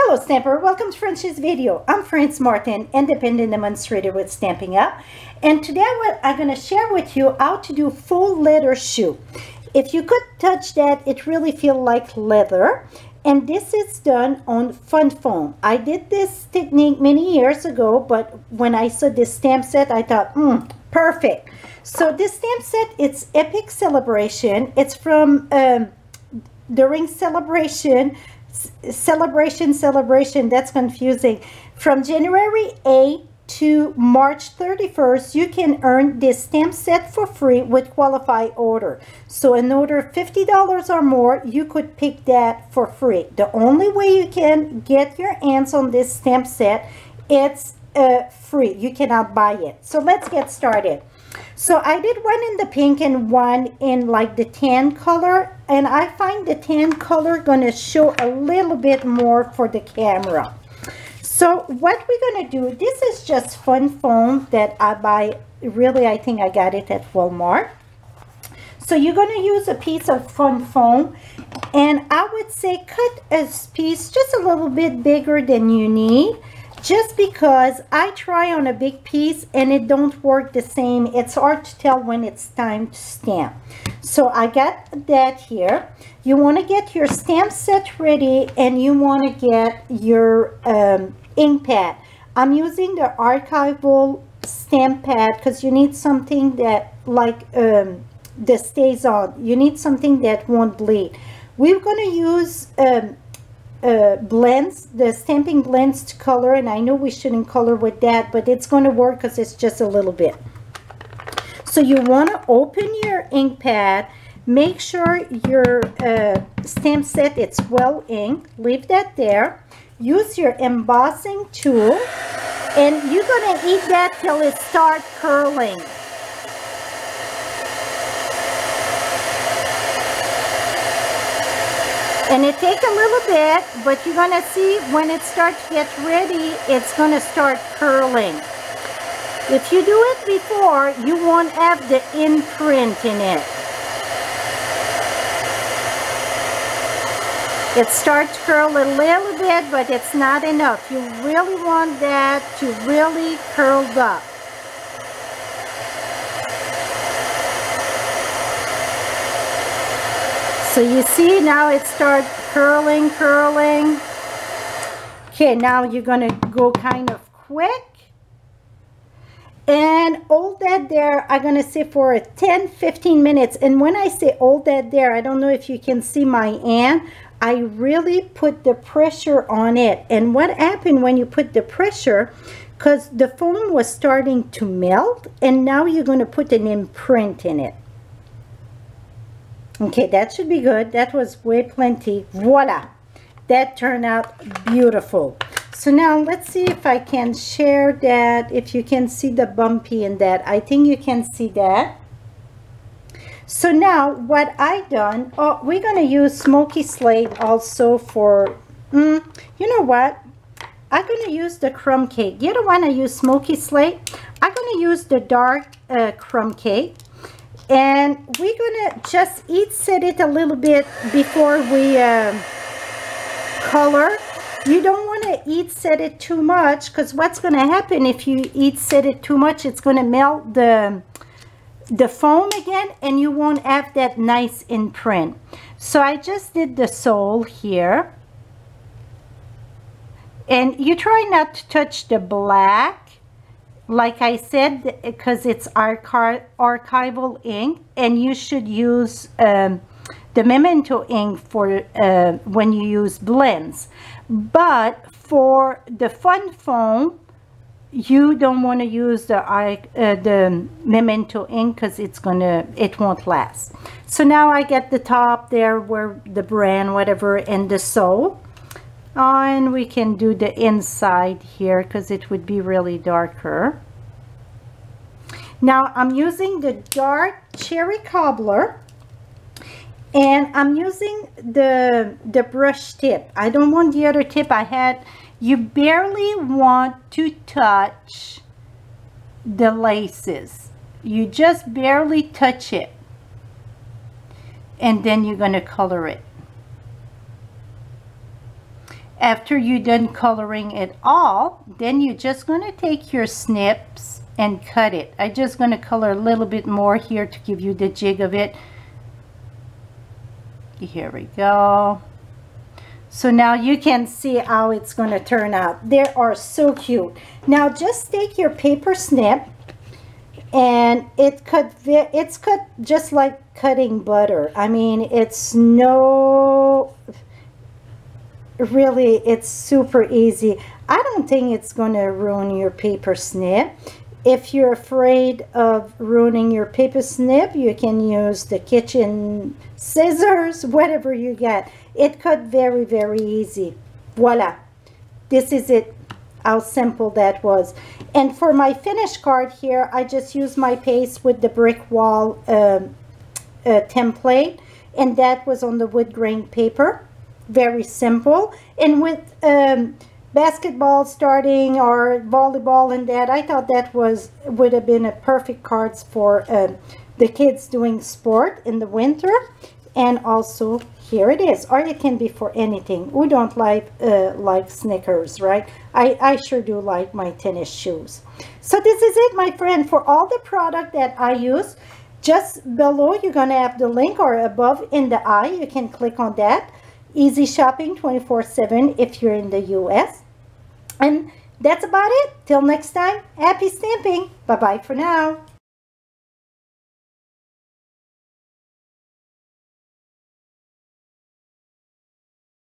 Hello Stamper, welcome to French's video. I'm France Martin, independent demonstrator with Stampin' Up. And today I'm going to share with you how to do full leather shoe. If you could touch that, it really feels like leather. And this is done on fun foam. I did this technique many years ago, but when I saw this stamp set, I thought, perfect. So this stamp set, it's Epic Celebration. It's from during celebration, that's confusing. From January 8th to March 31st, you can earn this stamp set for free with qualified order. So an order of $50 or more, you could pick that for free. The only way you can get your hands on this stamp set, it's free. You cannot buy it. So let's get started. So I did one in the pink and one in like the tan color, and I find the tan color gonna show a little bit more for the camera. So what we're gonna do, this is just fun foam that I buy, really I think I got it at Walmart. So you're gonna use a piece of fun foam, and I would say cut a piece just a little bit bigger than you need. Just because I try on a big piece and it don't work the same. It's hard to tell when it's time to stamp. So I got that here. You want to get your stamp set ready, and you want to get your ink pad. I'm using the archival stamp pad because you need something that like that stays on. You need something that won't bleed. We're going to use blends, the stamping blends to color, and I know we shouldn't color with that, but it's going to work because it's just a little bit. So you want to open your ink pad, make sure your stamp set it's well inked, leave that there, use your embossing tool, and you're going to heat that till it starts curling. And it takes a little bit, but you're going to see when it starts to get ready, it's going to start curling. If you do it before, you won't have the imprint in it. It starts to curl a little bit, but it's not enough. You really want that to really curl up. So you see now it starts curling. Okay, now you're gonna go kind of quick and hold that there. I'm gonna say for 10-15 minutes. And when I say hold that there, I don't know if you can see my hand. I really put the pressure on it. And what happened when you put the pressure, because the foam was starting to melt, and now you're gonna put an imprint in it. Okay, that should be good. That was way plenty. Voila, that turned out beautiful. So now let's see if I can share that, if you can see the bumpy in that. I think you can see that. So now what I done, oh, we're gonna use smoky slate also for you know what, I'm gonna use the crumb cake. You don't want to use smoky slate. I'm gonna use the dark crumb cake. And we're gonna just heat set it a little bit before we color. You don't want to heat set it too much, because what's going to happen if you heat set it too much, it's going to melt the foam again, and you won't have that nice imprint. So I just did the sole here, and you try not to touch the black. Like I said, because it's archival ink, and you should use the memento ink for when you use blends. But for the fun foam, you don't want to use the memento ink, because it won't last. So now I get the top there where the brand, whatever, and the sole. And we can do the inside here because it would be really darker. Now I'm using the dark cherry cobbler, and I'm using the brush tip. I don't want the other tip I had. You barely want to touch the laces. You just barely touch it, and then you're going to color it. After you're done coloring it all, then you're just going to take your snips and cut it. I'm just going to color a little bit more here to give you the jig of it. Here we go. So now you can see how it's going to turn out. They are so cute. Now just take your paper snip, and it's cut just like cutting butter. I mean, it's really, it's super easy. I don't think it's going to ruin your paper snip. If you're afraid of ruining your paper snip, you can use the kitchen scissors, whatever you get. It cut very, very easy. Voila. This is it, how simple that was. And for my finished card here, I just use my paste with the brick wall template, and that was on the wood grain paper. Very simple. And with basketball starting or volleyball and that, I thought that would have been a perfect cards for the kids doing sport in the winter. And also here it is, or it can be for anything. We don't like Snickers, right? I sure do like my tennis shoes. So this is it, my friend, for all the product that I use. Just below you're gonna have the link, or above in the eye, you can click on that. Easy shopping 24/7 if you're in the US. And that's about it. Till next time, happy stamping. Bye-bye for now.